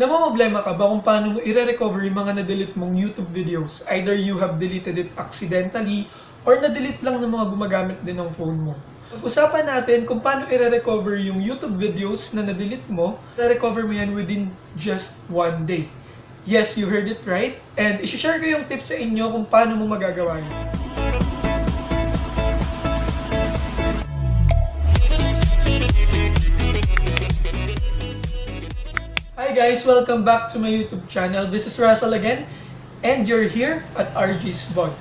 Namamblema ka ba kung paano mo i-recover yung mga na-delete mong YouTube videos? Either you have deleted it accidentally or na-delete lang ng mga gumagamit din ng phone mo. Pag-usapan natin kung paano i-recover yung YouTube videos na na-delete mo. I-recover mo yan within just one day. Yes, you heard it right. And i-share ko yung tips sa inyo kung paano mo magagawa yun. Hi guys! Welcome back to my YouTube channel. This is Russel again, and you're here at RG's Vlog.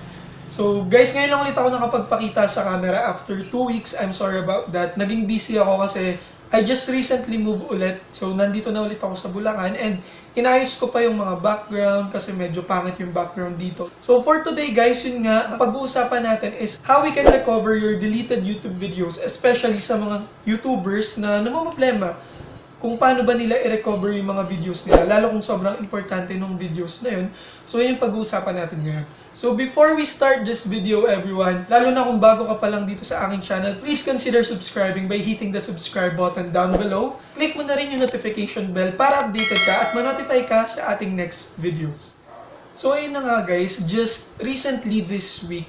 So guys, ngayon lang ulit ako nakapagpakita sa camera after 2 weeks. I'm sorry about that. Naging busy ako kasi I just recently moved ulit. So nandito na ulit ako sa Bulacan and inayos ko pa yung mga background kasi medyo pangit yung background dito. So for today guys, yun nga, ang pag-uusapan natin is how we can recover your deleted YouTube videos, especially sa mga YouTubers na namamroblema kung paano ba nila i-recover yung mga videos nila, lalo kung sobrang importante ng videos na yun. So yun yung pag-uusapan natin ngayon. So before we start this video everyone, lalo na kung bago ka pa lang dito sa aking channel, please consider subscribing by hitting the subscribe button down below. Click mo na rin yung notification bell para updated ka at ma-notify ka sa ating next videos. So ayun na nga guys, just recently this week,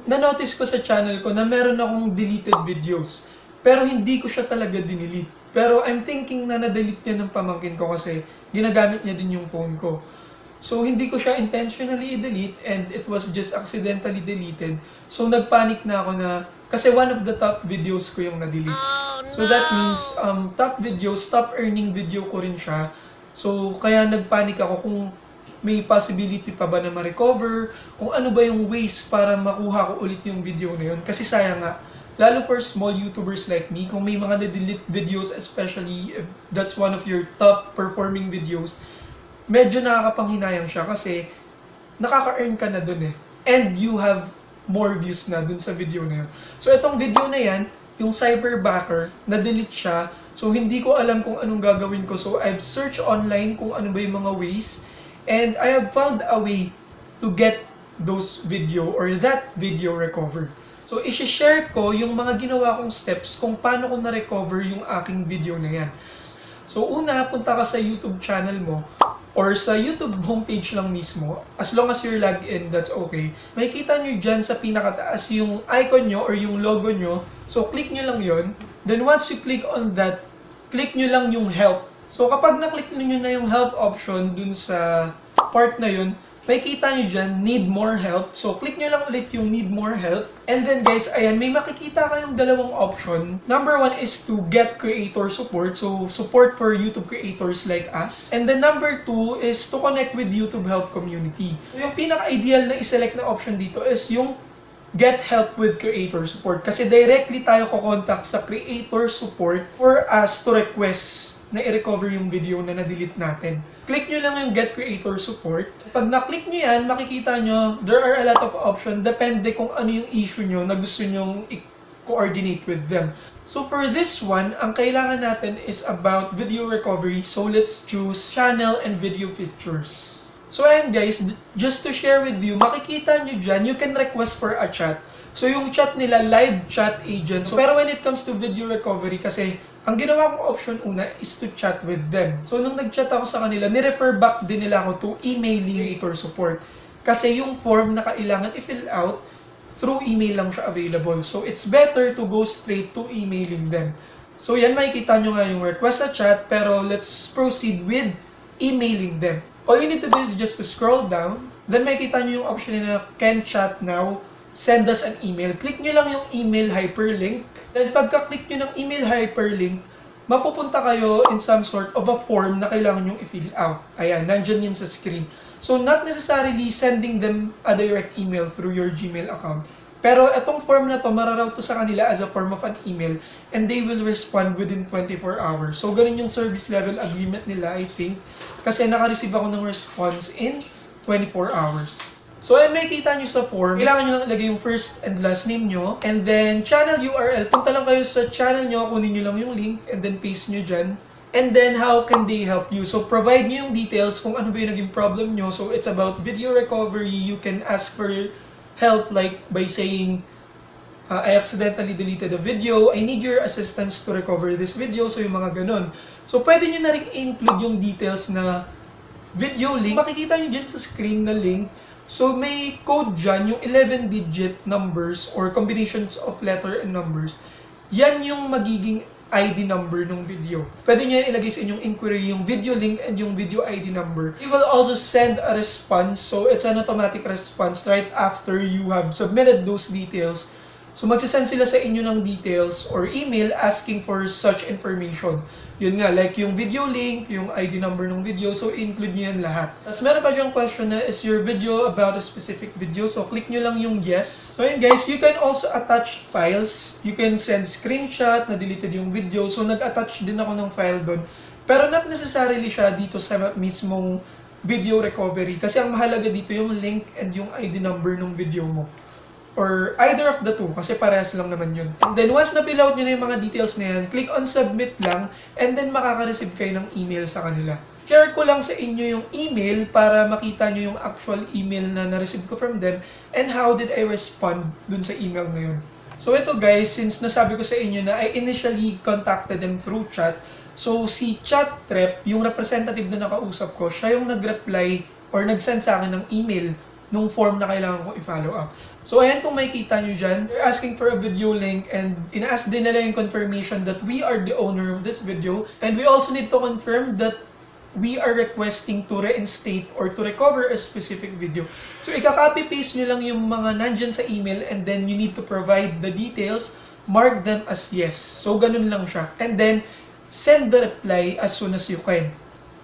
na-notice ko sa channel ko na meron akong deleted videos. Pero hindi ko siya talaga dinelete. Pero I'm thinking na na-delete niya ng pamangkin ko kasi ginagamit niya din yung phone ko. So hindi ko siya intentionally i-delete and it was just accidentally deleted. So nagpanic na ako na kasi one of the top videos ko yung na-delete. So that means top videos, top earning video ko rin siya. So kaya nagpanic ako kung may possibility pa ba na ma-recover, kung ano ba yung ways para makuha ko ulit yung video na yun. Kasi sayang nga, lalo for small YouTubers like me, kung may mga na-delete videos, especially if that's one of your top performing videos, medyo nakakapanghinayang siya kasi nakaka-earn ka na dun eh. And you have more views na dun sa video na yun. So itong video na yan, yung cyberbacker, na-delete siya. So hindi ko alam kung anong gagawin ko. So I've searched online kung ano ba yung mga ways. And I have found a way to get those video or that video recovered. So, isi-share ko yung mga ginawa kong steps kung paano ko na-recover yung aking video na yan. So, una, punta ka sa YouTube channel mo or sa YouTube homepage lang mismo. As long as you're logged in, that's okay. Makikita nyo dyan sa pinakataas yung icon nyo or yung logo nyo. So, click nyo lang yon. Then, once you click on that, click nyo lang yung help. So, kapag na-click nyo na yung help option dun sa part na yun, makikita nyo dyan, need more help. So, click nyo lang ulit yung need more help. And then guys, ayan, may makikita kayong dalawang option. Number one is to get creator support. So, support for YouTube creators like us. And then number two is to connect with YouTube help community. So, yung pinaka-ideal na iselect na option dito is yung get help with creator support. Kasi directly tayo ko-contact sa creator support for us to request na i-recover yung video na na-delete natin. Click nyo lang yung Get Creator Support. Pag na-click nyo yan, makikita nyo, there are a lot of options. Depende kung ano yung issue nyo na gusto nyong i-coordinate with them. So for this one, ang kailangan natin is about video recovery. So let's choose channel and video features. So ayan guys, just to share with you, makikita nyo dyan, you can request for a chat. So yung chat nila, live chat agent. So, pero when it comes to video recovery, kasi ang ginawa kong option una is to chat with them. So nung nag-chat ako sa kanila, ni-refer back din nila ako to emailing creator support. Kasi yung form na kailangan i-fill out, through email lang siya available. So it's better to go straight to emailing them. So yan, makikita nyo nga yung request sa chat, pero let's proceed with emailing them. All you need to do is just to scroll down, then makikita nyo yung option na can chat now, send us an email. Click nyo lang yung email hyperlink. Then pagka-click nyo ng email hyperlink, mapupunta kayo in some sort of a form na kailangan nyong i-fill out. Ayan, nandyan yun sa screen. So not necessarily sending them a direct email through your Gmail account. Pero itong form na to, mararoute to sa kanila as a form of an email and they will respond within 24 hours. So ganun yung service level agreement nila, I think. Kasi naka-receive ako ng response in 24 hours. So, ay makikita nyo sa form, kailangan nyo lang ilagay yung first and last name nyo. And then, channel URL. Punta lang kayo sa channel nyo, kunin nyo lang yung link, and then paste nyo dyan. And then, how can they help you? So, provide nyo yung details kung ano ba yung naging problem nyo. So, it's about video recovery. You can ask for help like by saying, I accidentally deleted a video. I need your assistance to recover this video. So, yung mga ganun. So pwede nyo na rin include yung details na video link. Makikita nyo dyan sa screen na link. So may code dyan, yung 11-digit numbers or combinations of letter and numbers. Yan yung magiging ID number ng video. Pwede nyo yan ilagay sa inyong inquiry, yung video link and yung video ID number. It will also send a response. So it's an automatic response right after you have submitted those details. So magsasend sila sa inyo ng details or email asking for such information. Yun nga, like yung video link, yung ID number ng video, so include nyo yan lahat. Tapos meron pa diyang question na, is your video about a specific video? So click nyo lang yung yes. So yun guys, you can also attach files. You can send screenshot na deleted yung video. So nag-attach din ako ng file doon. Pero not necessarily siya dito sa mismong video recovery. Kasi ang mahalaga dito yung link and yung ID number ng video mo. Or either of the two, kasi parehas lang naman yun. And then once na-fill out nyo na yung mga details na yan, click on submit lang, and then makaka-receive kayo ng email sa kanila. Share ko lang sa inyo yung email para makita nyo yung actual email na na-receive ko from them, and how did I respond dun sa email na yun. So ito guys, since nasabi ko sa inyo na I initially contacted them through chat, so si chat rep, yung representative na nakausap ko, siya yung nag-reply or nag-send sa akin ng email nung form na kailangan ko i-follow up. So ayan, kung makikita nyo dyan, they're asking for a video link and ina-ask din nila yung confirmation that we are the owner of this video, and we also need to confirm that we are requesting to reinstate or to recover a specific video. So ika-copy-paste nyo lang yung mga nandyan sa email, and then you need to provide the details, mark them as yes. So ganun lang siya. And then send the reply as soon as you can.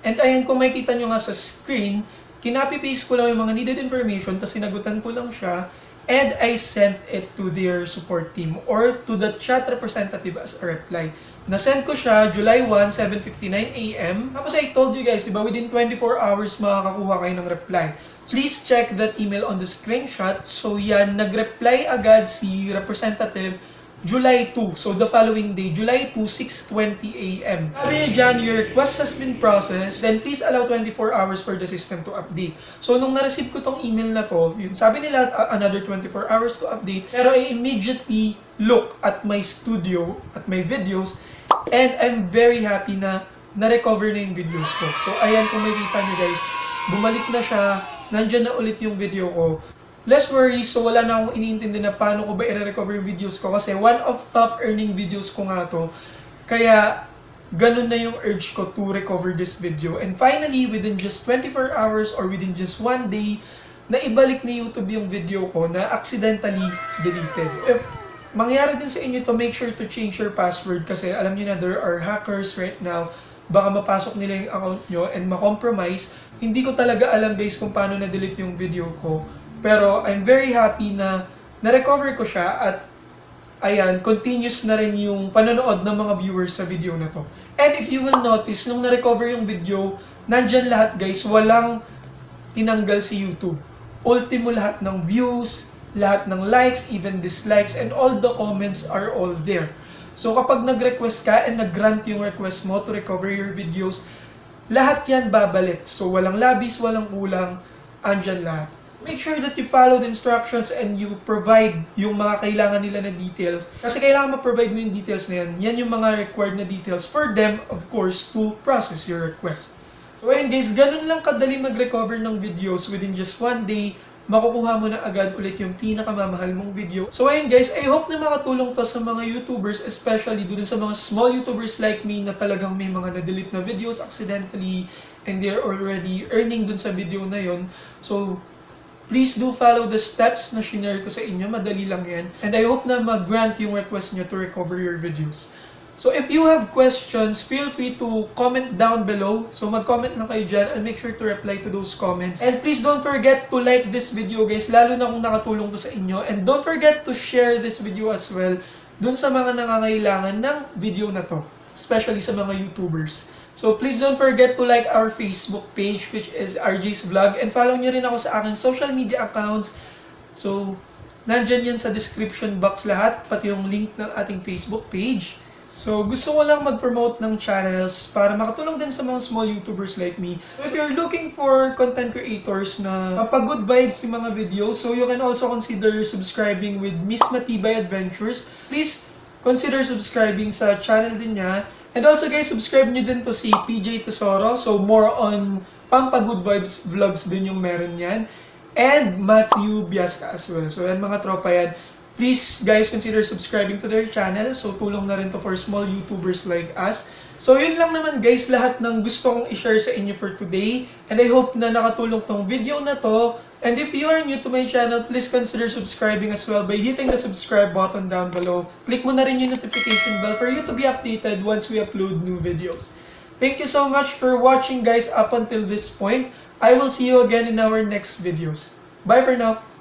And ayan, kung makikita nyo nga sa screen, kinopy-paste ko lang yung mga needed information, tapos sinagutan ko lang siya, and I sent it to their support team or to the chat representative as a reply. Na-send ko siya July 1, 7:59 AM. Tapos I told you guys, diba, within 24 hours makakakuha kayo ng reply. Please check that email on the screenshot. So yan, nag-reply agad si representative July 2. So the following day, July 2, 6:20 AM. Sabi niya dyan, your request has been processed, then please allow 24 hours for the system to update. So nung na-receive ko tong email na to, yun, sabi nila another 24 hours to update, pero I immediately look at my studio, at my videos, and I'm very happy na na-recover na yung videos ko. So ayan, kung makikita nyo guys, bumalik na siya, nandyan na ulit yung video ko. Less worries, so wala na akong iniintindi na paano ko ba i-recover yung videos ko kasi one of top earning videos ko nga to. Kaya ganun na yung urge ko to recover this video. And finally, within just 24 hours or within just one day, naibalik ni YouTube yung video ko na accidentally deleted. If mangyari din sa inyo to, make sure to change your password kasi alam niyo na there are hackers right now. Baka mapasok nila yung account nyo and makompromise. Hindi ko talaga alam guys kung paano na-delete yung video ko. Pero I'm very happy na na-recover ko siya at ayan, continuous na rin yung panonood ng mga viewers sa video na to. And if you will notice, nung na-recover yung video, nandyan lahat guys, walang tinanggal si YouTube. Ultimo lahat ng views, lahat ng likes, even dislikes, and all the comments are all there. So kapag nag-request ka and nag-grant yung request mo to recover your videos, lahat yan babalik. So walang labis, walang kulang, andyan lahat. Make sure that you follow the instructions and you provide yung mga kailangan nila na details. Kasi kailangan ma-provide mo yung details na yan. Yan yung mga required na details for them, of course, to process your request. So ayun guys, ganun lang kadali mag-recover ng videos within just one day. Makukuha mo na agad ulit yung pinakamamahal mong video. So ayun guys, I hope na makatulong to sa mga YouTubers, especially dun sa mga small YouTubers like me na talagang may mga na-delete na videos accidentally and they're already earning dun sa video na yon. So please do follow the steps na shinare ko sa inyo. Madali lang yan. And I hope na mag-grant yung request nyo to recover your videos. So if you have questions, feel free to comment down below. So mag-comment lang kayo dyan. I'll make sure to reply to those comments. And please don't forget to like this video guys, lalo na kung nakatulong to sa inyo. And don't forget to share this video as well dun sa mga nangangailangan ng video na to. Especially sa mga YouTubers. So please don't forget to like our Facebook page, which is RJ's Vlog, and follow nyo rin ako sa aking social media accounts. So nandyan yan sa description box lahat, pati yung link ng ating Facebook page. So gusto ko lang mag-promote ng channels para makatulong din sa mga small YouTubers like me. If you're looking for content creators na mapag-good vibes yung mga videos, so you can also consider subscribing with Miss Matibay Adventures. Please consider subscribing sa channel din niya. And also guys, subscribe nyo din to si PJ Tesoro. So more on Pampa Good Vibes vlogs din yung meron yan. And Matthew Biasca as well. So yan mga tropa yan. Please guys, consider subscribing to their channel. So tulong na rin to for small YouTubers like us. So yun lang naman guys, lahat ng gusto kong i-share sa inyo for today. And I hope na nakatulong tong video na to. And if you are new to my channel, please consider subscribing as well by hitting the subscribe button down below. Click mo na rin yung notification bell for you to be updated once we upload new videos. Thank you so much for watching guys up until this point. I will see you again in our next videos. Bye for now!